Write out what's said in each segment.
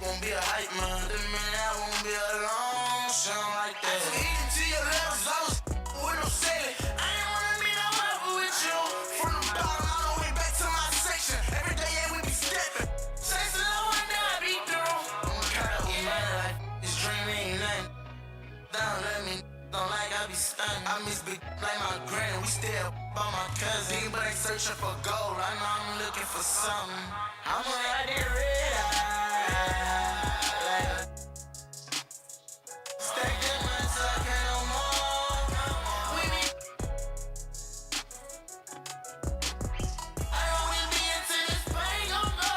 won't be a hype man. The minute I won't be alone, something like that. I eating to your levels, I was with no ceiling. I ain't wanna be no level with you. From the bottom all the way back to my section. Every day, yeah, we be stepping. Chasing the one that I be through. I'm kinda with my life. This dream ain't nothing. Don't let me, don't like I be stunning. I miss big like my granny. We still by my cousin. But ain't searching for gold. I know I'm looking for something. I'm right there, red eye. Stack them months, I can't no more. We need. I always be into this pain, gon' go.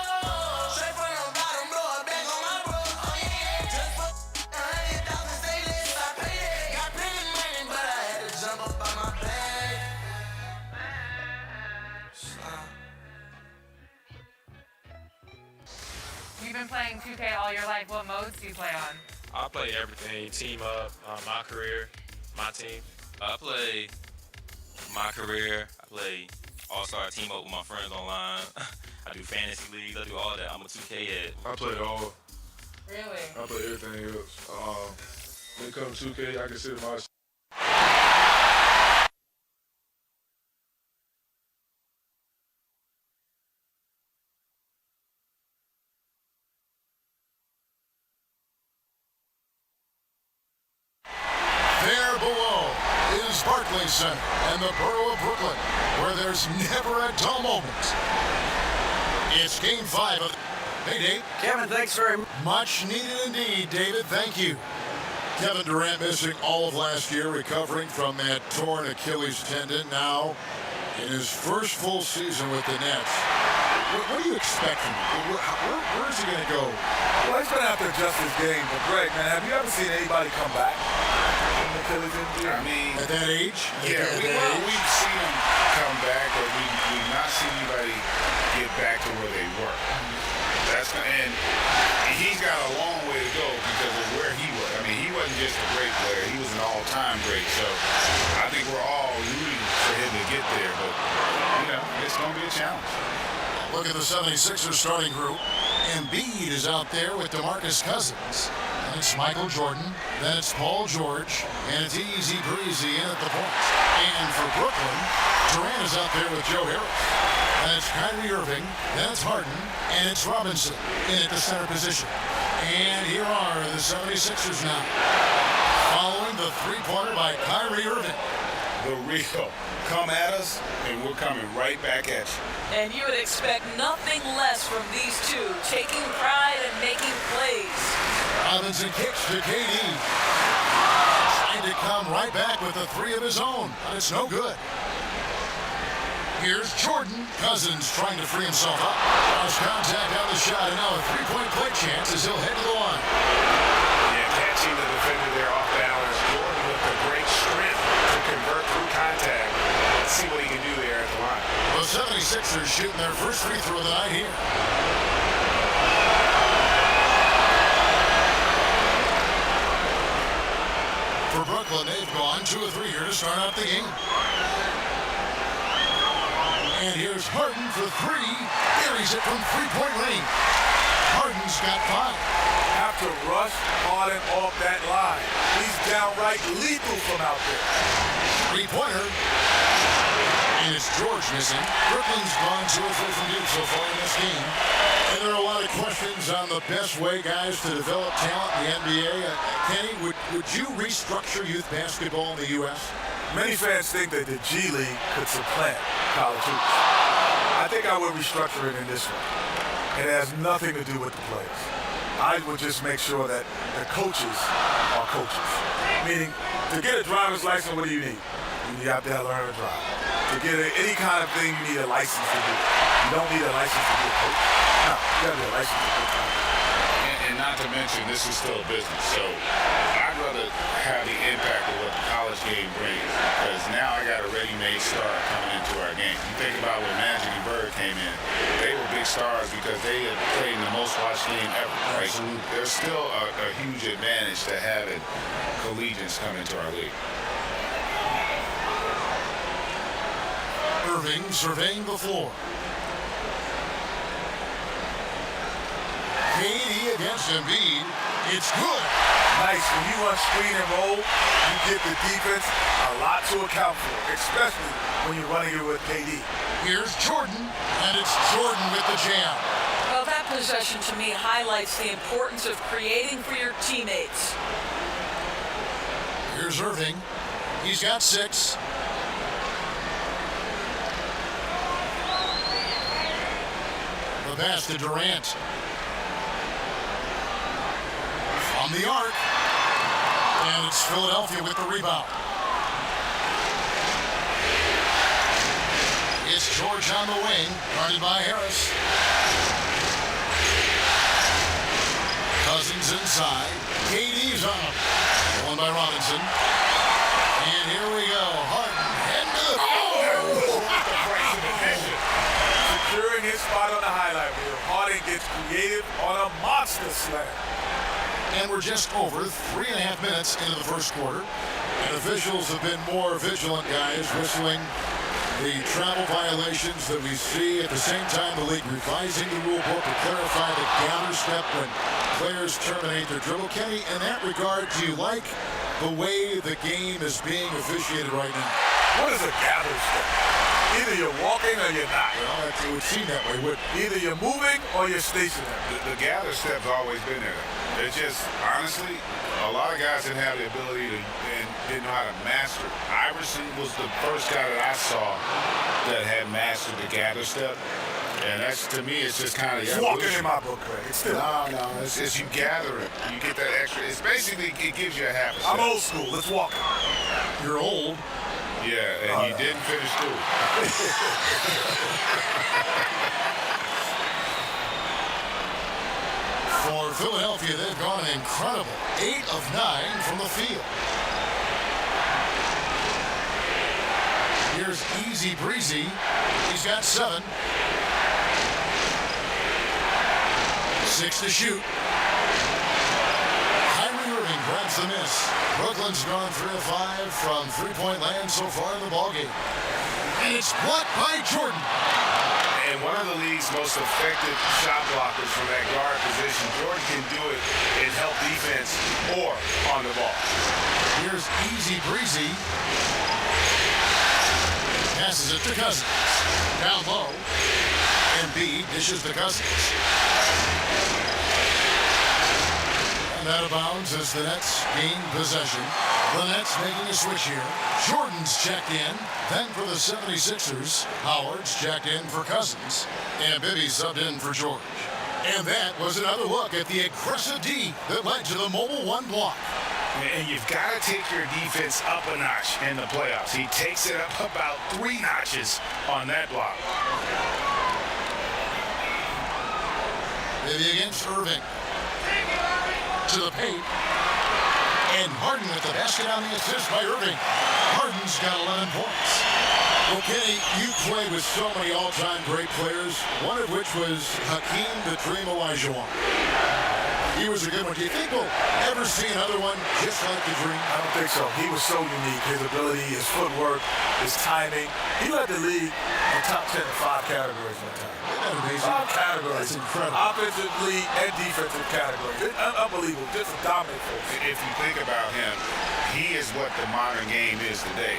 Straight from the bottom, blow it back on my bro. Oh yeah, just for 100,000, say less, I pay that. Got plenty money, but I had to jump up on my bag. You've been playing 2K all your life. What modes do you play on? I play everything. Team up, my career, my team. I play my career. I play all-star team up with my friends online. I do fantasy leagues. I do all that. I'm a 2K head. I play it all. Really? I play everything else. When it comes to 2K, I consider myself. There below is Barclays Center and the borough of Brooklyn, where there's never a dull moment. It's Game 5 of... Hey, Dave. Kevin, thanks very much. Much needed indeed, David. Thank you. Kevin Durant missing all of last year, recovering from that torn Achilles tendon. Now, in his first full season with the Nets. What are you expecting? Where's he going to go? Well, he's going to have to adjust his game. But, Greg, man, have you ever seen anybody come back from Achilles injury? I mean, At that age? yeah, we've seen him come back, but we've not seen anybody get back to where they were. And he's got a long way to go because of where he was. I mean, he wasn't just a great player. He was an all-time great. So I think we're all rooting for him to get there. But, you know, it's going to be a challenge. Look at the 76ers starting group. Embiid is out there with DeMarcus Cousins. And it's Michael Jordan. Then it's Paul George. And it's easy breezy in at the point. And for Brooklyn, Durant is out there with Joe Harris. And it's Kyrie Irving. Then it's Harden. And it's Robinson in at the center position. And here are the 76ers now. Following the three-pointer by Kyrie Irving. The real. Come at us, and we're coming right back at you. And you would expect nothing less from these two, taking pride and making plays. Robinson kicks to KD. Trying to come right back with a three of his own, but it's no good. Here's Jordan. Cousins trying to free himself up. Lost contact on the shot, and now a three-point play chance as he'll head to the line. Yeah, catching the defender there off balance. Jordan with the great strength to convert through contact. Let's see what he can do there at the line. The 76ers shooting their first free throw of the night here. For Brooklyn, they've gone 2 of 3 here to start out the game. And here's Harden for 3. Buries it from three-point range. Harden's got 5. Have to rush Harden off that line. He's downright lethal from out there. Three-pointer. And it's George missing. Brooklyn's gone 2 of 3 from deep so far in this game. And there are a lot of questions on the best way, guys, to develop talent in the NBA. Kenny, would you restructure youth basketball in the U.S.? Many fans think that the G League could supplant college hoops. I think I would restructure it in this way. It has nothing to do with the players. I would just make sure that the coaches are coaches. Meaning, to get a driver's license, what do you need? You have to learn to drive. To get any kind of thing, you need a license to do it. You don't need a license to be a coach. No, you got to be a license to be a coach. And not to mention, this is still a business. So I'd rather have the impact of what the college game brings, because now I got a ready-made star coming into our game. You think about when Magic and Bird came in, they were big stars because they had played in the most watched game ever. Right? There's still a huge advantage to having collegians come into our league. Irving surveying the floor. KD against Embiid. It's good. Nice. When you run screen and roll, you give the defense a lot to account for, especially when you're running it with KD. Here's Jordan, and it's Jordan with the jam. Well, that possession to me highlights the importance of creating for your teammates. Here's Irving. He's got 6. The pass to Durant. From the arc. And it's Philadelphia with the rebound. It's George on the wing, guarded by Harris. Cousins inside. KD's on him. One by Robinson. And here we go. Harden heading to the Securing his spot on the highlight reel. Harden gets creative on a monster slam. And we're just over 3.5 minutes into the first quarter. And officials have been more vigilant, guys, whistling the travel violations that we see. At the same time, the league revising the rule book to clarify the gather step when players terminate their dribble. Kenny, in that regard, do you like the way the game is being officiated right now? What is a gather step? Either you're walking or you're not. Well, it would seem that way, wouldn't it? Either you're moving or you're stationary. The gather step's always been there. It's just, honestly, a lot of guys didn't have the ability to and didn't know how to master it. Iverson was the first guy that I saw that had mastered the gather step. And that's, to me, it's just kind of It's walking in my book, Craig. It's still. No, it's you gather it. You get that extra. It's basically, it gives you a half a step. I'm old school. Let's walk. You're old. Yeah, and you didn't finish school. For Philadelphia, they've gone an incredible 8 of 9 from the field. Here's Easy Breezy. He's got 7. 6 to shoot. Kyrie Irving grabs the miss. Brooklyn's gone 3 of 5 from three-point land so far in the ballgame. And it's blocked by Jordan. And one of the league's most effective shot blockers from that guard position. Jordan can do it in help defense or on the ball. Here's Easy Breezy. Passes it to Cousins. Down low. Embiid dishes to Cousins. And out of bounds as the Nets gain possession. The Nets making a switch here. Jordan's checked in. Then for the 76ers, Howard's checked in for Cousins. And Bibby subbed in for George. And that was another look at the aggressive D that led to the mobile 1 block. And you've got to take your defense up a notch in the playoffs. He takes it up about 3 notches on that block. Bibby against Irving. To the paint. And Harden with the basket on the assist by Irving. Harden's got 11 points. Well, Kenny, you play with so many all-time great players, one of which was Hakeem the Dream Olajuwon. He was a good one. Do you think we'll ever see another one just like the Dream? I don't think so. He was so unique. His ability, his footwork, his timing. He led the league in top 10 in 5 categories one time. Isn't that amazing? 5 categories. That's incredible. Offensively and defensive categories. Unbelievable. Just a dominant force. If you think about him, he is what the modern game is today.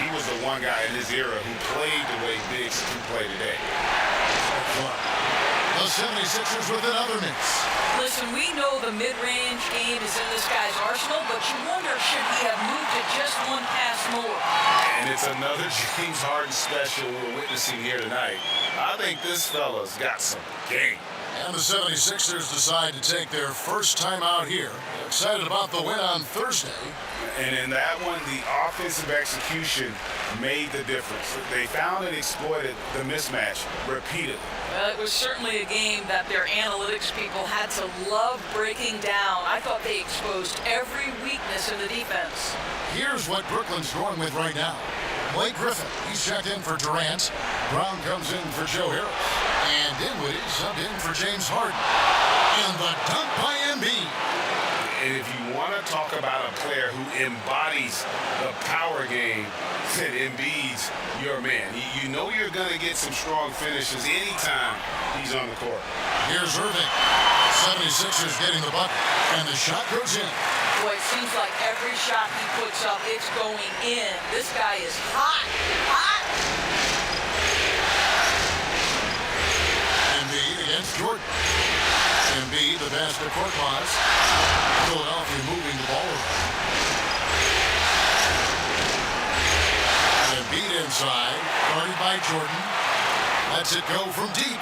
He was the one guy in his era who played the way bigs can play today. The 76ers with another miss. Listen, we know the mid-range game is in this guy's arsenal, but you wonder, should he have moved it just 1 pass more? And it's another James Harden special we're witnessing here tonight. I think this fella's got some game. And the 76ers decide to take their first time out here. Excited about the win on Thursday. And in that one, the offensive execution made the difference. They found and exploited the mismatch repeatedly. Well, it was certainly a game that their analytics people had to love breaking down. I thought they exposed every weakness in the defense. Here's what Brooklyn's going with right now. Blake Griffin, he's checked in for Durant. Brown comes in for Joe Harris. And Dinwiddie subbed in for James Harden. And the dunk by Embiid. And if you want to talk about a player who embodies the power game, then Embiid's your man. You know you're going to get some strong finishes anytime he's on the court. Here's Irving. 76ers getting the bucket, and the shot goes in. Boy, it seems like every shot he puts up, it's going in. This guy is hot. Hot! Embiid against Jordan. Embiid, the pass to Korkmaz. Philadelphia moving the ball around. Embiid inside, guarded by Jordan. Lets it go from deep.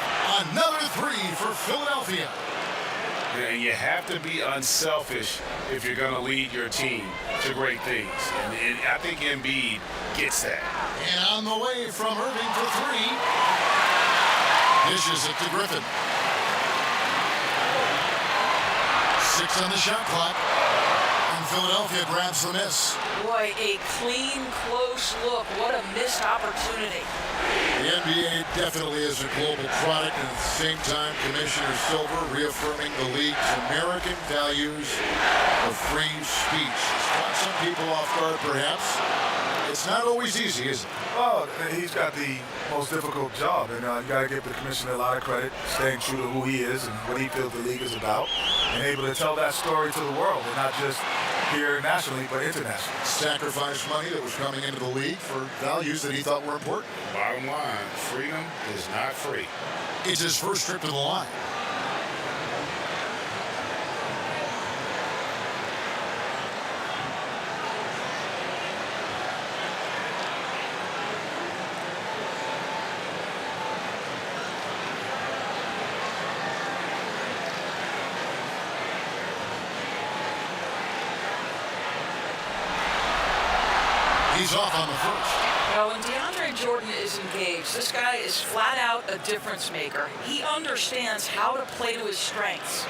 Another three for Philadelphia. And you have to be unselfish if you're going to lead your team to great things. And I think Embiid gets that. And on the way from Irving for three. Dishes it to Griffin. 6 on the shot clock. And Philadelphia grabs the miss. Boy, a clean, close look. What a missed opportunity. The NBA definitely is a global product, and at the same time, Commissioner Silver reaffirming the league's American values of free speech. It's caught some people off guard, perhaps. It's not always easy, is it? Oh, he's got the most difficult job, and you got to give the commissioner a lot of credit, staying true to who he is and what he feels the league is about, and able to tell that story to the world, and not just here nationally, but internationally. Sacrifice money that was coming into the league for values that he thought were important. Bottom line, freedom is not free. It's his first trip to the line. He's off on the first. Well, when DeAndre Jordan is engaged, this guy is flat out a difference maker. He understands how to play to his strengths.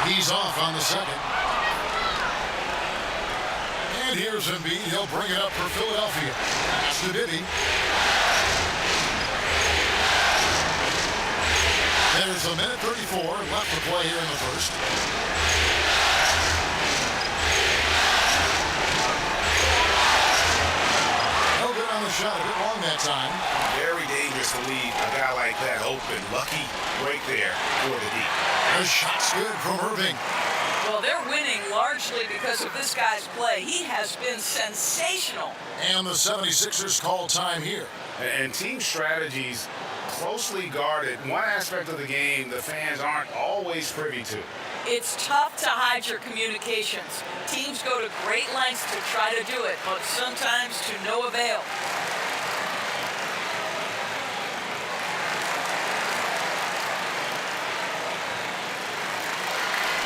He's off on the second. And here's Embiid. He'll bring it up for Philadelphia. Pass to Bibby. There's a minute 34 left to play here in the first. No good on the shot. A bit long that time. Very dangerous to leave a guy like that open. Lucky right there for the deep. The shot's good from Irving. Well, they're winning largely because of this guy's play. He has been sensational. And the 76ers call time here. And team strategies closely guarded. One aspect of the game the fans aren't always privy to. It's tough to hide your communications. Teams go to great lengths to try to do it, but sometimes to no avail.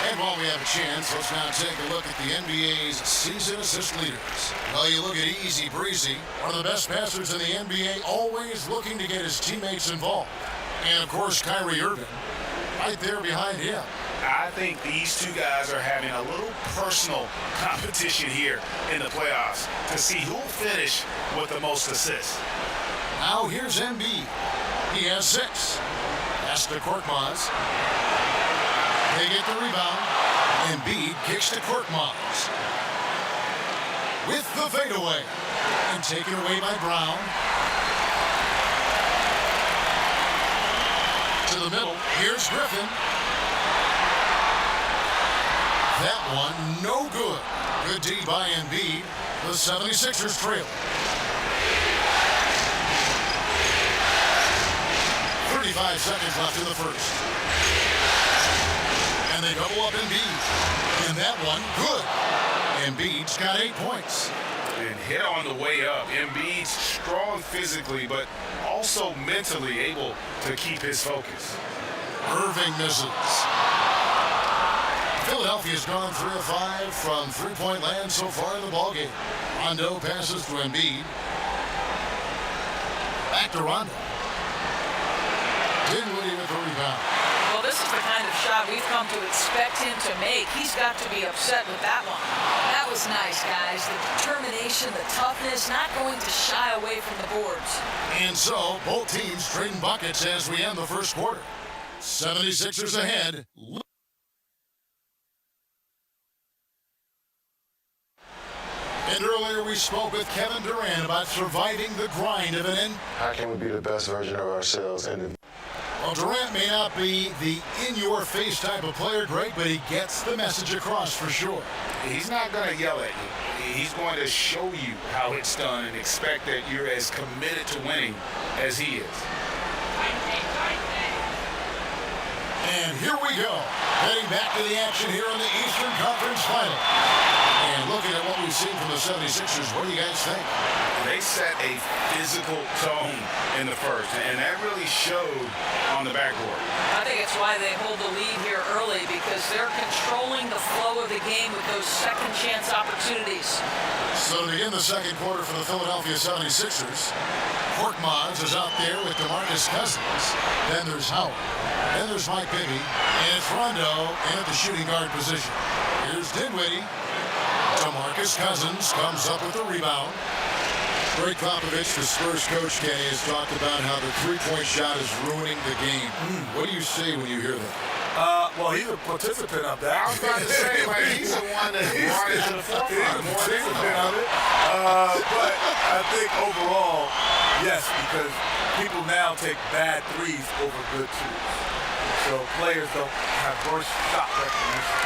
And while we have a chance, let's now take a look at the NBA's season assist leaders. Well, you look at Easy Breezy, one of the best passers in the NBA, always looking to get his teammates involved. And, of course, Kyrie Irving, right there behind him. I think these two guys are having a little personal competition here in the playoffs to see who will finish with the most assists. Now here's Embiid. He has 6. Pass to Korkmaz. They get the rebound. Embiid kicks to Korkmaz. With the fadeaway. And taken away by Brown. To the middle. Here's Griffin. That one, no good. Good D by Embiid. The 76ers trail. 35 seconds left in the first. And they double up Embiid. And that one, good. Embiid's got 8 points. And hit on the way up. Embiid's strong physically, but also mentally able to keep his focus. Irving misses. Philadelphia's gone 3 of 5 from three-point land so far in the ballgame. Rondo passes to Embiid. Back to Rondo. Dinwiddie with the rebound. Well, this is the kind of shot we've come to to expect him to make. He's got to be upset with that one. That was nice, guys. The determination, the toughness, not going to shy away from the boards. And so, both teams trading buckets as we end the first quarter. 76ers ahead. And earlier we spoke with Kevin Durant about surviving the grind of an end. How can we be the best version of ourselves? Well, Durant may not be the in-your-face type of player, Greg, but he gets the message across for sure. He's not going to yell at you. He's going to show you how it's done and expect that you're as committed to winning as he is. And here we go, heading back to the action here in the Eastern Conference Final. And looking at what we've seen from the 76ers, what do you guys think? They set a physical tone in the first, and that really showed on the backboard. I think it's why they hold the lead here early, because they're controlling the flow of the game with those second chance opportunities. So to begin the second quarter for the Philadelphia 76ers, Korkmaz is out there with DeMarcus Cousins. Then there's Howard. Then there's Mike Bibby. And it's Rondo in at the shooting guard position. Here's Dinwiddie. DeMarcus Cousins comes up with the rebound. Greg Popovich, the Spurs coach, Kenny, has talked about how the three-point shot is ruining the game. What do you say when you hear that? Well, he's a participant of that. I was about to say, like, he's the one that brought it to the forefront more than participant of it. But I think overall, yes, because people now take bad threes over good twos. So players don't have worse shot recognition.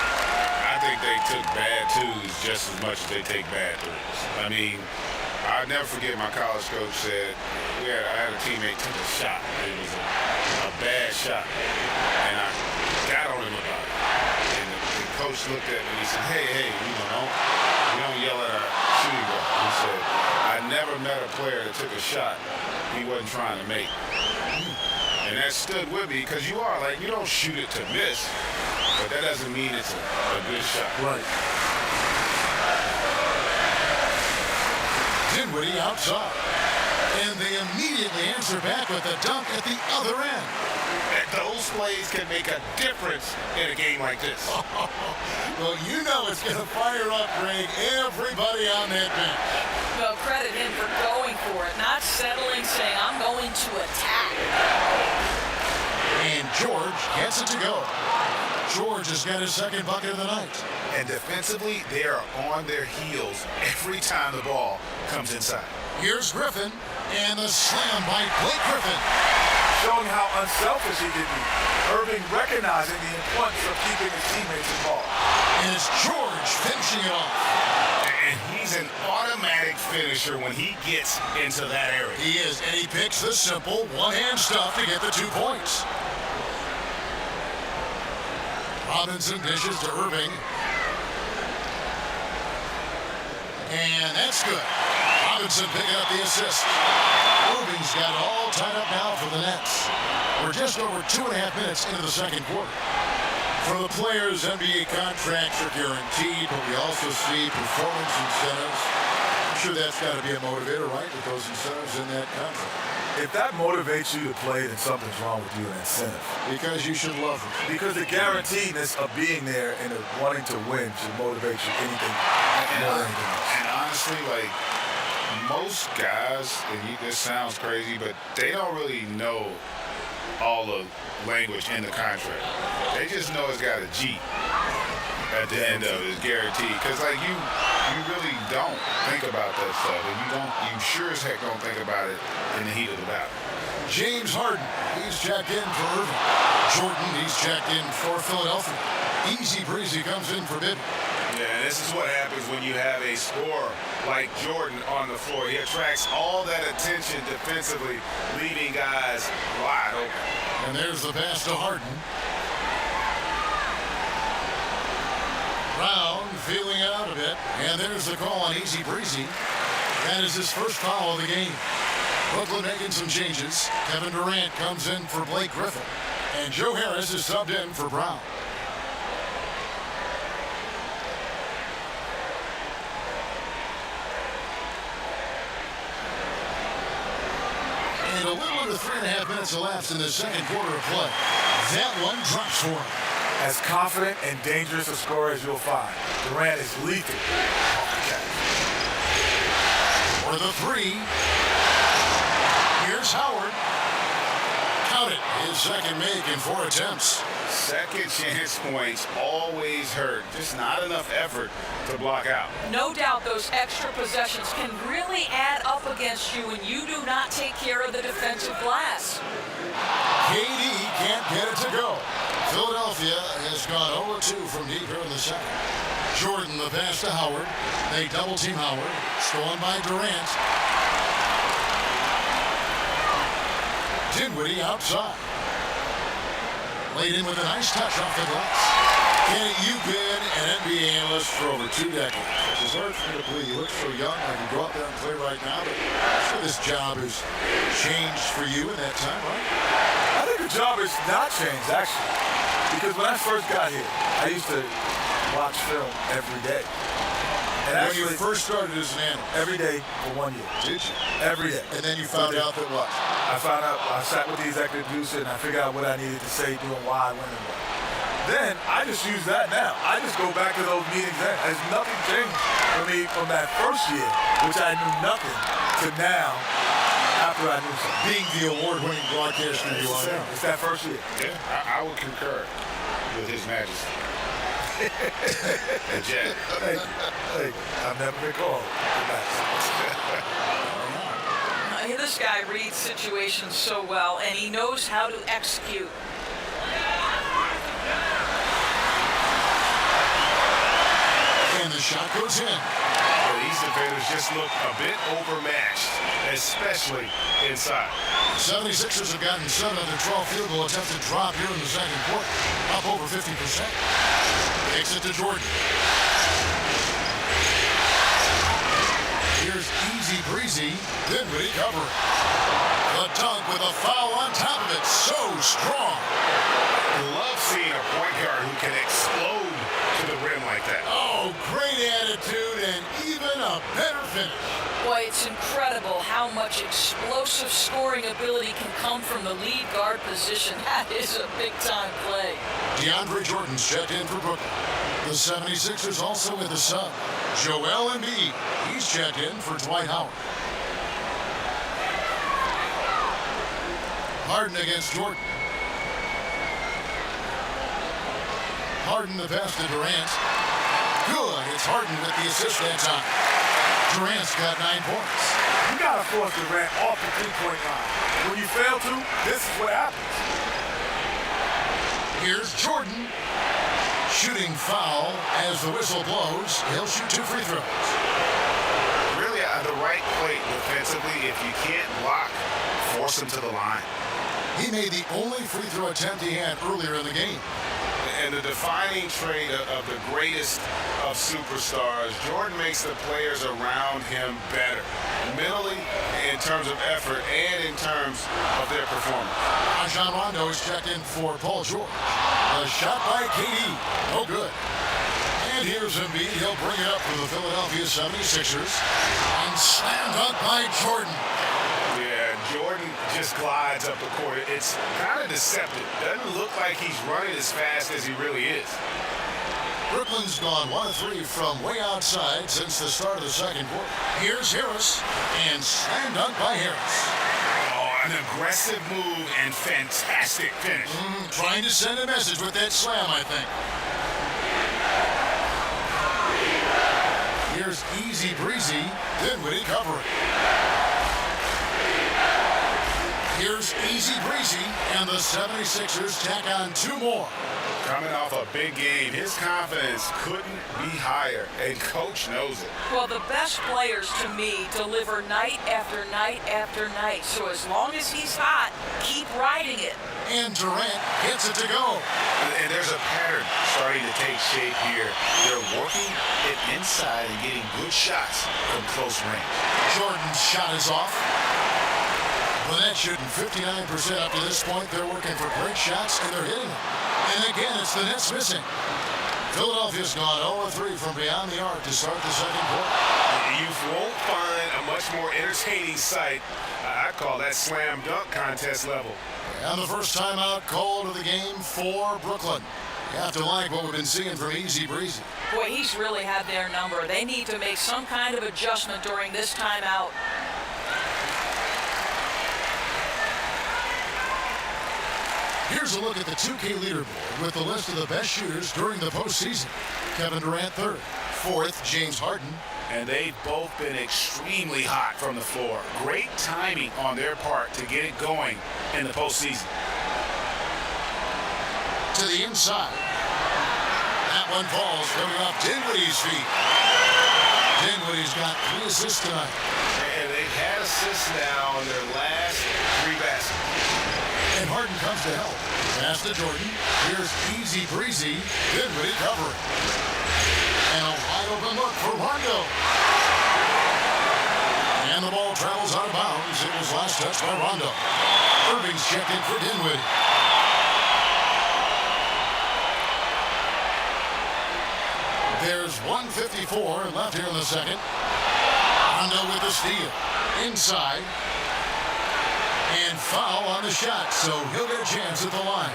I think they took bad twos just as much as they take bad threes. I mean, I'll never forget my college coach said, I had a teammate took a shot. It was a bad shot. And I got on him about it. And the coach looked at me and he said, hey, you don't yell at our shooting guard. He said, I never met a player that took a shot he wasn't trying to make. And that stood with me, because you don't shoot it to miss, but that doesn't mean it's a good shot. Right. Dinwiddie outside. And they immediately answer back with a dunk at the other end. And those plays can make a difference in a game like this. Well, you know it's going to fire up, Greg, everybody on that bench. Well, credit him for going for it, not settling, saying, I'm going to attack. And George gets it to go. George has got his second bucket of the night. And defensively, they are on their heels every time the ball comes inside. Here's Griffin, and the slam by Blake Griffin. Showing how unselfish he can be. Irving recognizing the importance of keeping his teammates involved. And it's George finishing it off. And he's an automatic finisher when he gets into that area. He is, and he picks the simple one-hand stuff to get the 2 points. Robinson dishes to Irving. And that's good. Robinson picking up the assist. Irving's got it all tied up now for the Nets. We're just over 2.5 minutes into the second quarter. For the players, NBA contracts are guaranteed, but we also see performance incentives. I'm sure that's got to be a motivator, right, with those incentives in that contract. If that motivates you to play, then something's wrong with you in incentive. Because you should love it. Because the guaranteedness of being there and of wanting to win should motivate you anything more than anything else. And honestly, like, most guys, and this sounds crazy, but they don't really know all the language in the contract. They just know it's got a G at the end of it. It's guaranteed. Because, like, you really don't think about that stuff. And you sure as heck don't think about it in the heat of the battle. James Harden, he's checked in for Irving. Jordan, he's checked in for Philadelphia. Easy breezy comes in for Bibby. Yeah, and this is what happens when you have a scorer like Jordan on the floor. He attracts all that attention defensively, leaving guys wide open. And there's the pass to Harden. Brown feeling it out a bit. And there's the call on Easy Breezy. That is his first foul of the game. Brooklyn making some changes. Kevin Durant comes in for Blake Griffin. And Joe Harris is subbed in for Brown. And a little under 3.5 minutes elapsed in the second quarter of play. That one drops for him. as confident and dangerous a scorer as you'll find. Durant is lethal off the catch. For the three, here's Howard. Count it, his second make in 4 attempts. Second chance points always hurt. Just not enough effort to block out. No doubt those extra possessions can really add up against you when you do not take care of the defensive glass. KD can't get it to go. Philadelphia has gone 0-2 from deep here in the second. Jordan the pass to Howard. They double team Howard. Stolen by Durant. Dinwiddie outside. Laid in with a nice touch off the glass. Kenny, you've been an NBA analyst for over 2 decades. It's hard for me to believe you look so young. I can go out there and play right now, but I'm sure this job has changed for you in that time, right? I think the job has not changed, actually. Because when I first got here, I used to watch film every day. And when actually, you first started as an analyst? Every day for 1 year. Did you? Every day. And then you found out that what? I found out, I sat with the executive producer and I figured out what I needed to say, doing why, when, and what. Then I just use that now. I just go back to those meetings then. There's nothing changed for me from that first year, which I knew nothing, to now, after I knew something. Being the award-winning broadcaster you are now. It's that first year. Yeah, I would concur with His Majesty. The Jet. Thank you. Thank you. I've never been called. This guy reads situations so well, and he knows how to execute. And the shot goes in. Well, these defenders just look a bit overmatched, especially inside. The 76ers have gotten 7 of their 12 field goal attempts to drop here in the second quarter. Up over 50%. Takes it to Jordan. Here's easy breezy. Dinwiddie covering. The dunk with a foul on top of it. So strong. Love seeing a point guard who can explode to the rim like that. Oh, great attitude and even a better finish. Boy, it's incredible how much explosive scoring ability can come from the lead guard position. That is a big-time play. DeAndre Jordan's checked in for Brooklyn. The 76ers also with a sub. Joel Embiid. He's checked in for Dwight Howard. Harden against Jordan. Harden the pass to Durant. Good. It's Harden with the assist that time. Durant's got 9 points. You gotta force Durant off the 3-point line. When you fail to, this is what happens. Here's Jordan. Shooting foul as the whistle blows. He'll shoot 2 free throws. Really at the right plate defensively. If you can't block, force him to the line. He made the only free throw attempt he had earlier in the game. And the defining trait of the greatest of superstars, Jordan makes the players around him better. Mentally, in terms of effort, and in terms of their performance. Rajon Rondo is checked in for Paul George. A shot by KD. No good. And here's Embiid. He'll bring it up for the Philadelphia 76ers. And slam dunk by Jordan. Yeah, Jordan just glides up the court. It's kind of deceptive. Doesn't look like he's running as fast as he really is. Brooklyn's gone 1 of 3 from way outside since the start of the second quarter. Here's Harris. And slam dunk by Harris. Oh, an aggressive move and fantastic finish. Trying to send a message with that slam, I think. Here's easy breezy. Dinwiddie covering. Here's easy breezy, and the 76ers tack on 2 more. Coming off a big game, his confidence couldn't be higher, and coach knows it. Well, the best players, to me, deliver night after night after night. So as long as he's hot, keep riding it. And Durant gets it to go. And there's a pattern starting to take shape here. They're working it inside and getting good shots from close range. Jordan's shot is off. Burnett shooting 59% up to this point. They're working for great shots, and they're hitting them. And again, it's the Nets missing. Philadelphia's gone 0-3 from beyond the arc to start the second quarter. You won't find a much more entertaining sight. I call that slam dunk contest level. And the first timeout called of the game for Brooklyn. You have to like what we've been seeing from Easy Breezy. Boy, he's really had their number. They need to make some kind of adjustment during this timeout. Here's a look at the 2K leaderboard with the list of the best shooters during the postseason. Kevin Durant third. Fourth, James Harden. And they've both been extremely hot from the floor. Great timing on their part to get it going in the postseason. To the inside. That one falls, coming off Dinwiddie's feet. Dinwiddie's got 3 assists tonight. And they've had assists now in their last 3 baskets. And Harden comes to help. Pass to Jordan. Here's Easy Breezy. Dinwiddie covering. And a wide open look for Rondo. And the ball travels out of bounds. It was last touched by Rondo. Irving's checked in for Dinwiddie. There's 1:54 left here in the second. Rondo with the steal. Inside. And foul on the shot, so he'll get a chance at the line.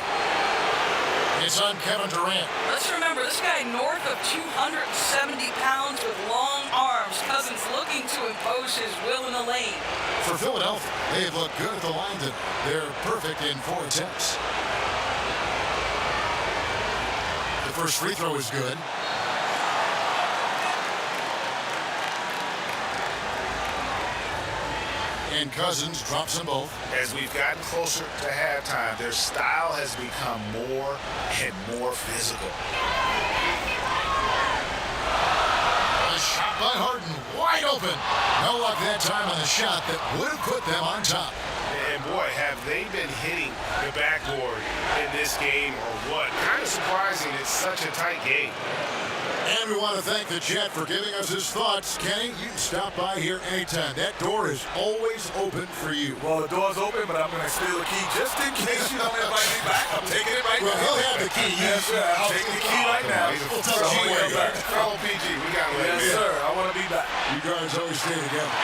It's on Kevin Durant. Let's remember, this guy north of 270 pounds with long arms. Cousins looking to impose his will in the lane. For Philadelphia, they've looked good at the line tonight. They're perfect in 4 attempts. The first free throw is good. And Cousins drops them both. As we've gotten closer to halftime, their style has become more and more physical. A shot by Harden, wide open. No luck that time on the shot that would have put them on top. And boy, have they been hitting the backboard in this game or what? Kind of surprising it's such a tight game. And we want to thank the Jet for giving us his thoughts. Kenny, you can stop by here anytime. That door is always open for you. Well, the door's open, but I'm going to steal the key just in case you don't invite me back. I'm taking it right now. Well, he'll have the key. Yes, sir. I'm taking the key right now. We'll tell you when you're back. Fellow PG, we got to let Yes, him in. sir. I want to be back. You guys always stay together.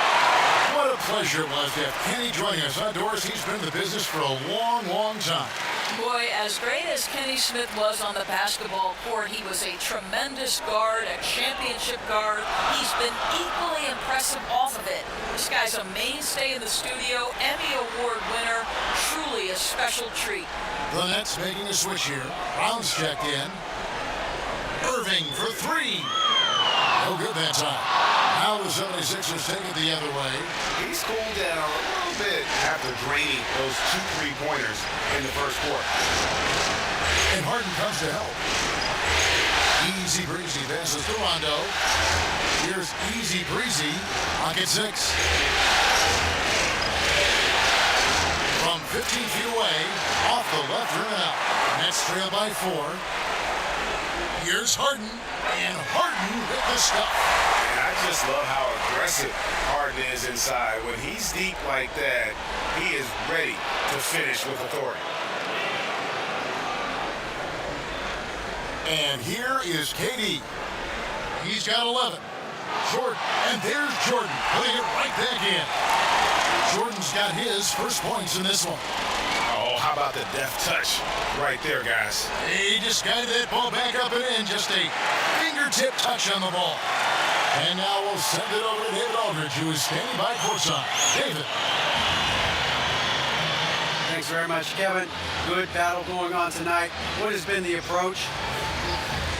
What a pleasure it was to have Kenny joining us outdoors. He's been in the business for a long, long time. Boy, as great as Kenny Smith was on the basketball court, he was a tremendous guard, a championship guard. He's been equally impressive off of it. This guy's a mainstay in the studio, Emmy Award winner, truly a special treat. The Nets making a switch here. Brown's checked in. Irving for 3. No good that time. Now the 76ers take it the other way. He's cooled down a little bit after draining those 2 3-pointers in the first quarter. And Harden comes to help. Easy Breezy passes to Rondo. Here's Easy Breezy. Pocket 6. From 15 feet away, off the left rim and out. Nets trail by 4. Here's Harden, and Harden with the stuff. And I just love how aggressive Harden is inside. When he's deep like that, he is ready to finish with authority. And here is KD. He's got 11. Jordan, and there's Jordan, putting it right back in. Jordan's got his first points in this one. Oh, how about the deft touch right there, guys? He just guided that ball back up and in. Just a fingertip touch on the ball. And now we'll send it over to David Aldridge, who is standing by courtside. David. Thanks very much, Kevin. Good battle going on tonight. What has been the approach?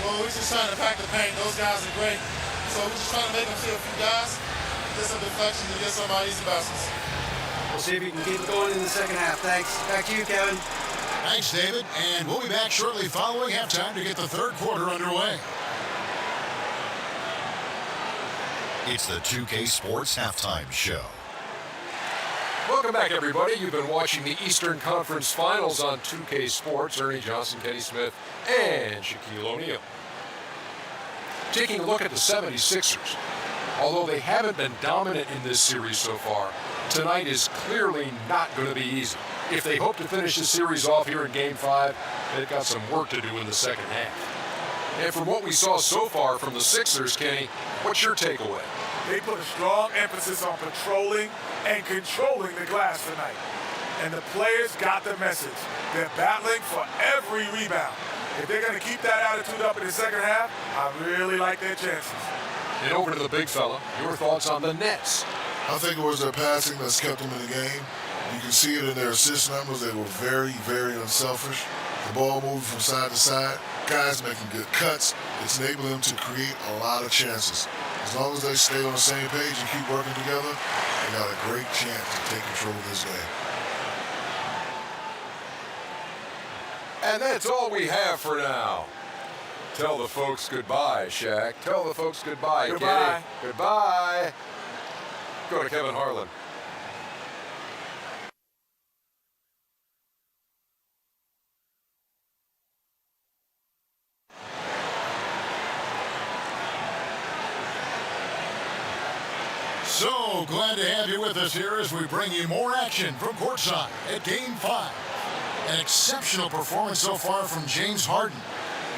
Well, we're just trying to pack the paint. Those guys are great. So we're just trying to make them see a few guys, get some deflections, and get some easy baskets. We'll see if you can keep it going in the second half. Thanks. Back to you, Kevin. Thanks, David. And we'll be back shortly following halftime to get the third quarter underway. It's the 2K Sports Halftime Show. Welcome back, everybody. You've been watching the Eastern Conference Finals on 2K Sports. Ernie Johnson, Kenny Smith, and Shaquille O'Neal. Taking a look at the 76ers. Although they haven't been dominant in this series so far, tonight is clearly not going to be easy. If they hope to finish the series off here in Game 5, they've got some work to do in the second half. And from what we saw so far from the Sixers, Kenny, what's your takeaway? They put a strong emphasis on patrolling and controlling the glass tonight. And the players got the message. They're battling for every rebound. If they're going to keep that attitude up in the second half, I really like their chances. And over to the big fella, your thoughts on the Nets? I think it was their passing that's kept them in the game. You can see it in their assist numbers. They were very, very unselfish. The ball moving from side to side. Guys making good cuts. It's enabled them to create a lot of chances. As long as they stay on the same page and keep working together, they got a great chance to take control of this game. And that's all we have for now. Tell the folks goodbye, Shaq. Tell the folks goodbye, Goodbye. Kenny. Goodbye. Go to Kevin Harlan. So glad to have you with us here as we bring you more action from courtside at Game 5. An exceptional performance so far from James Harden.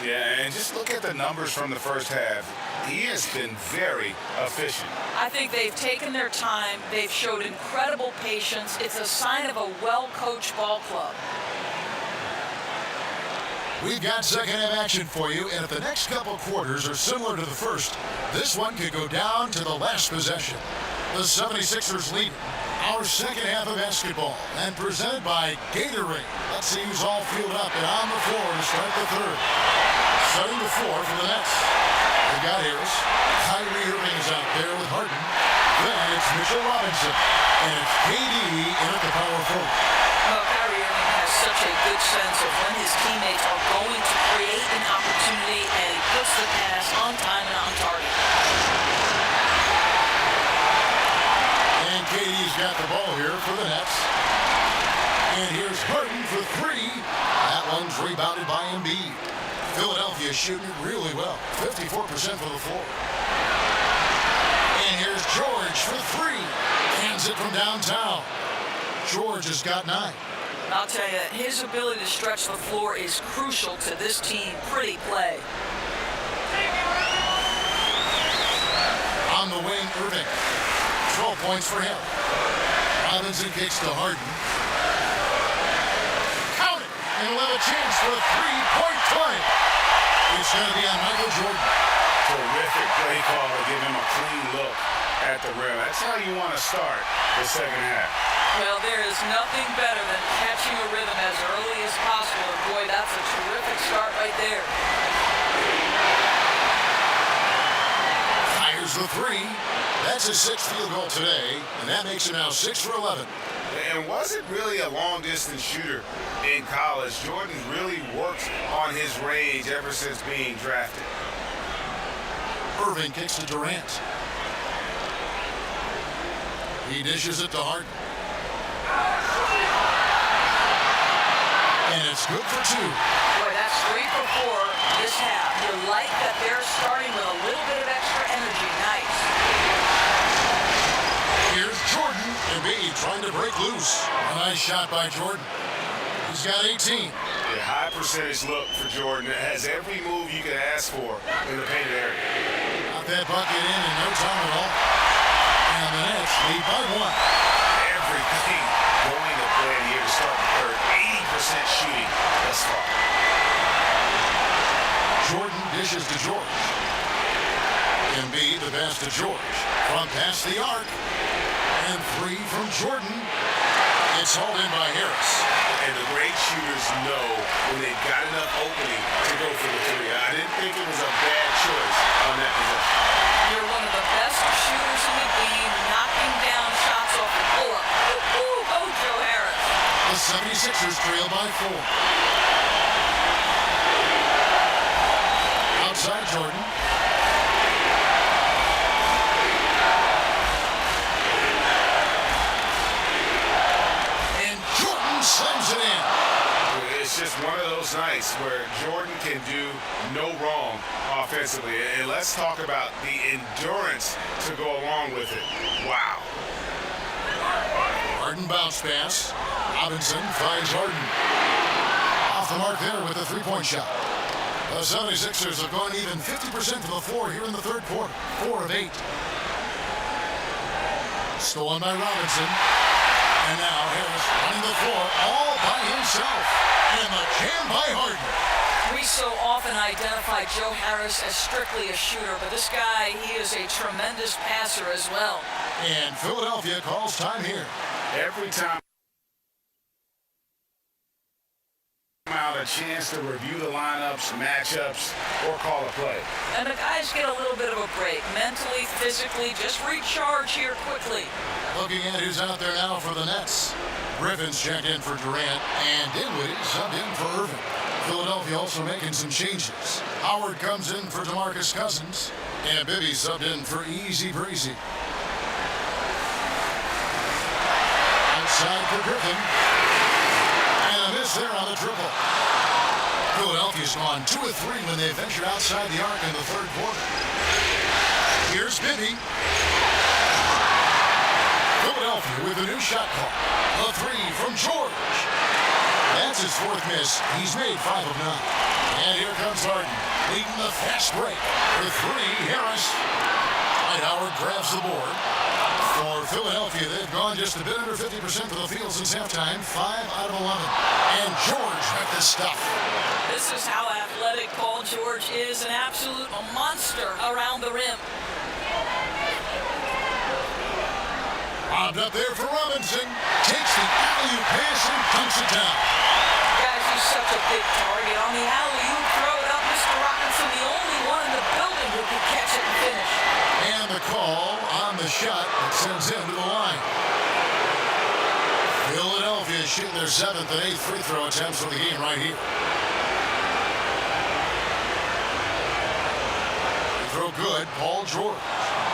Yeah, and just look at the numbers from the first half. He has been very efficient. I think they've taken their time. They've showed incredible patience. It's a sign of a well-coached ball club. We've got second half action for you, and if the next couple quarters are similar to the first, this one could go down to the last possession. The 76ers lead our second half of basketball, and presented by Gatorade. Let's see who's all fielded up and on the floor to start the third. Setting the floor for the Nets. They got Harris. Kyrie Irving is out there with Harden. Then it's Mitchell Robinson, and it's KD in at the power forward. Well, Kyrie Irving has such a good sense of when his teammates are going to create an opportunity, and he puts the pass on time and on target. And KD's got the ball here for the Nets. And here's Harden for three. That one's rebounded by Embiid. Philadelphia shooting it really well. 54% for the floor. And here's George for three. Hands it from downtown. George has got 9. I'll tell you, his ability to stretch the floor is crucial to this team. Pretty play. On the wing, Irving. 12 points for him. Robinson kicks to Harden. Count it! And he'll have a chance for a three-point play. It's going to be on Michael Jordan. Terrific play call to give him a clean look at the rim. That's how you want to start the second half. Well, there is nothing better than catching a rhythm as early as possible. And boy, that's a terrific start right there. Fires the three. That's his 6th field goal today, and that makes him now 6 for 11. And wasn't really a long-distance shooter in college. Jordan really worked on his range ever since being drafted. Irving kicks to Durant. He dishes it to Harden. And it's good for 2. Boy, that's 3 for 4 this half. You like that they're starting with a little bit of extra energy. Nice. Here's Jordan. Embiid trying to break loose. A nice shot by Jordan. He's got 18. A high percentage look for Jordan. It has every move you can ask for in the painted area. Got that bucket in no time at all. And the Nets lead by 1. Everything going to plan here to start the third. 80% shooting thus far. Jordan dishes to George. Embiid the pass to George. From past the arc. And 3 from Jordan. It's hauled in by Harris. And the great shooters know when they've got enough opening to go for the 3. I didn't think it was a bad choice on that possession. You're one of the best shooters in the game, knocking down shots off the pull-up. Go, Joe Harris. The 76ers trail by 4. Outside Jordan. And Jordan slams it in. It's just one of those nights where Jordan can do no wrong offensively. And let's talk about the endurance to go along with it. Wow. Harden bounce pass. Robinson finds Harden. Off the mark there with a 3-point shot. The 76ers have gone even 50% from the floor here in the third quarter. 4 of 8. Stolen by Robinson. And now Harris running the floor all by himself. And the jam by Harden. We so often identify Joe Harris as strictly a shooter, but this guy, he is a tremendous passer as well. And Philadelphia calls time here. Every time out a chance to review the lineups, matchups, or call a play. And the guys get a little bit of a break, mentally, physically, just recharge here quickly. Looking at who's out there now for the Nets. Griffin's checked in for Durant, and Dinwiddie subbed in for Irving. Philadelphia also making some changes. Howard comes in for DeMarcus Cousins, and Bibby subbed in for Easy Breezy. Outside for Griffin. And a miss there on the triple. Philadelphia's gone 2 of 3 when they venture outside the arc in the third quarter. Here's Bibby. Philadelphia with a new shot call. A 3 from George. That's his 4th miss. He's made 5 of 9. And here comes Harden, leading the fast break. For 3, Harris. And Howard grabs the board. For Philadelphia, they've gone just a bit under 50% for the field since halftime. 5 out of 11. And George with the stuff. This is how athletic Paul George is, an absolute monster around the rim. Bobbed up there for Robinson. Takes the alley-oop pass and dunks it down. Guys, he's such a big target. On the alley-oop, throw it up, Mr. Robinson, the only one in the building who can catch it and finish. And the call on the shot that sends him to the line. Philadelphia shooting their 7th and 8th free throw attempts for the game right here. Throw good, Paul George.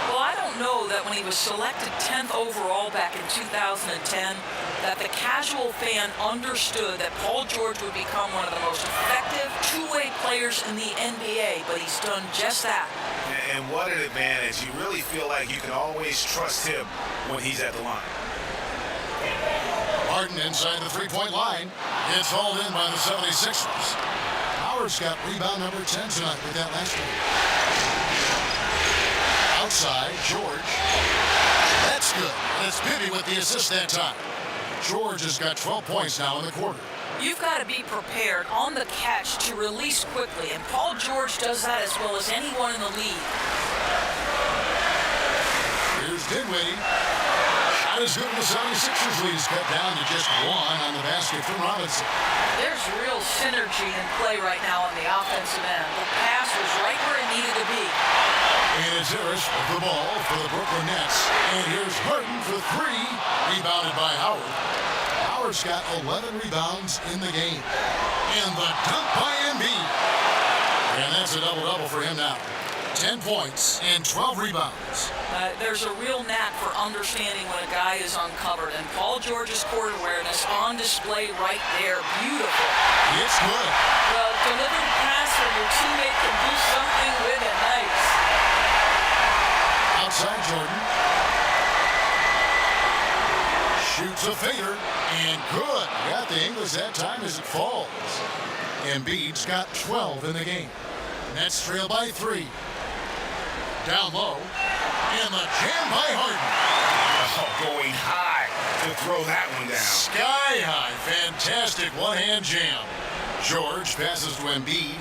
Well, I don't know that when he was selected 10th overall back in 2010, that the casual fan understood that Paul George would become one of the most effective two-way players in the NBA, but he's done just that. And what an advantage. You really feel like you can always trust him when he's at the line. Harden inside the three-point line. It's hauled in by the 76ers. Howard's got rebound number 10 tonight with that last one. Outside, George. That's good. And it's Bibby with the assist that time. George has got 12 points now in the quarter. You've got to be prepared on the catch to release quickly, and Paul George does that as well as anyone in the league. Here's Dinwiddie. Shot is good, and the 76ers lead is cut down to just 1 on the basket from Robinson. There's real synergy in play right now on the offensive end. The pass was right where it needed to be. And it's Harris with the ball for the Brooklyn Nets. And here's Harden for 3, rebounded by Howard. Howard's got 11 rebounds in the game. And the dunk by Embiid. And that's a double-double for him now. 10 points and 12 rebounds. There's a real knack for understanding when a guy is uncovered, and Paul George's court awareness on display right there. Beautiful. It's good. Well, deliver the pass where your teammate can do something with it. Nice. Outside Jordan. Shoots a fader, and good. Got the English that time as it falls. Embiid's got 12 in the game. Nets trail by 3. Down low, and the jam by Harden. Oh, going high to throw that one down. Sky high, fantastic one-hand jam. George passes to Embiid.